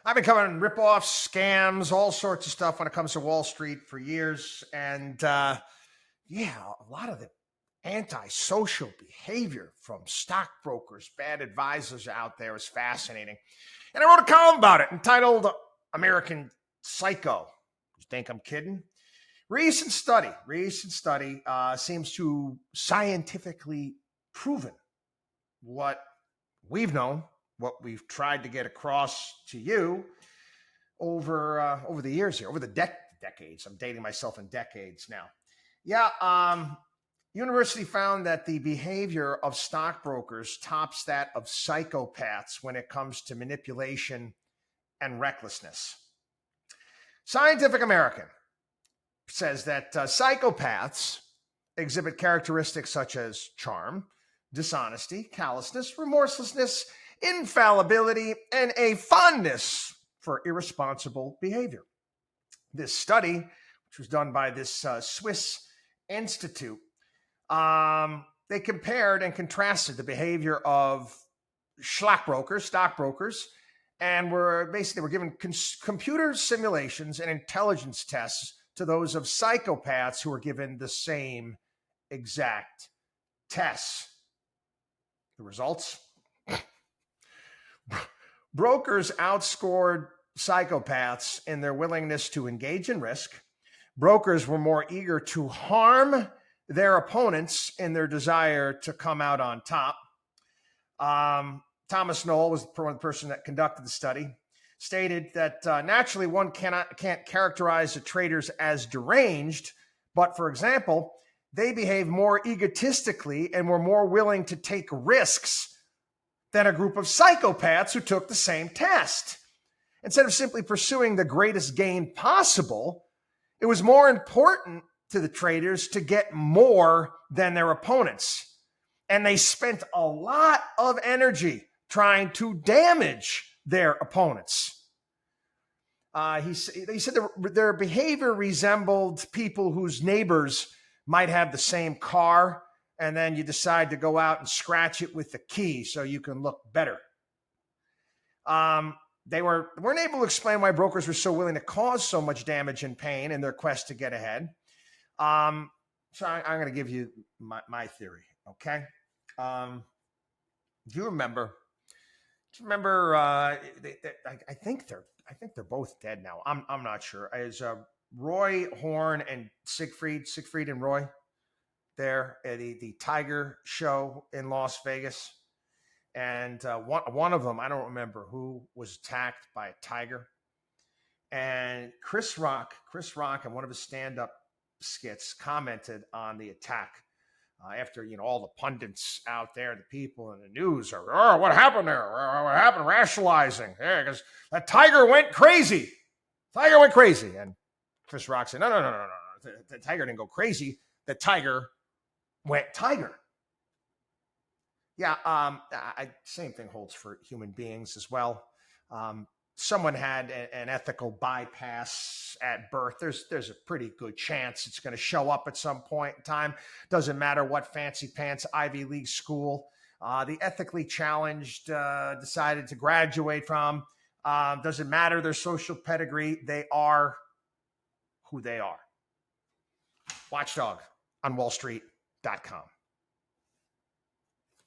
I've been covering ripoffs, scams, all sorts of stuff when it comes to Wall Street for years. And a lot of the antisocial behavior from stockbrokers, bad advisors out there is fascinating. And I wrote a column about it entitled American Psycho. You think I'm kidding? Recent study seems to scientifically proven what we've known, what we've tried to get across to you over the years here, over the decades. I'm dating myself in decades now. University found that the behavior of stockbrokers tops that of psychopaths when it comes to manipulation and recklessness. Scientific American says that psychopaths exhibit characteristics such as charm, dishonesty, callousness, remorselessness, infallibility, and a fondness for irresponsible behavior. This study, which was done by this Swiss institute, they compared and contrasted the behavior of stockbrokers, and were given computer simulations and intelligence tests to those of psychopaths who were given the same exact tests. The results? Brokers outscored psychopaths in their willingness to engage in risk. Brokers were more eager to harm their opponents in their desire to come out on top. Thomas Knoll was the person that conducted the study, stated that naturally one can't characterize the traders as deranged, but for example, they behave more egotistically and were more willing to take risks than a group of psychopaths who took the same test. Instead of simply pursuing the greatest gain possible, it was more important to the traders to get more than their opponents. And they spent a lot of energy trying to damage their opponents. They said their behavior resembled people whose neighbors might have the same car, and then you decide to go out and scratch it with the key so you can look better. They weren't able to explain why brokers were so willing to cause so much damage and pain in their quest to get ahead. So I'm going to give you my theory, okay? Do you remember? I think they're both dead now. I'm not sure. Is Roy Horn and Siegfried and Roy there at the Tiger show in Las Vegas? And one of them, I don't remember who, was attacked by a tiger. And Chris Rock in one of his stand-up skits commented on the attack after all the pundits out there, the people in the news are, what happened there? What happened? Rationalizing. Yeah, because that tiger went crazy. And Chris Rock said, no. The tiger didn't go crazy. The tiger went tiger. Yeah, same thing holds for human beings as well. Someone had an ethical bypass at birth. There's a pretty good chance it's going to show up at some point in time. Doesn't matter what fancy pants Ivy League school the ethically challenged decided to graduate from. Doesn't matter their social pedigree. They are who they are. WatchDog on WallStreet.com.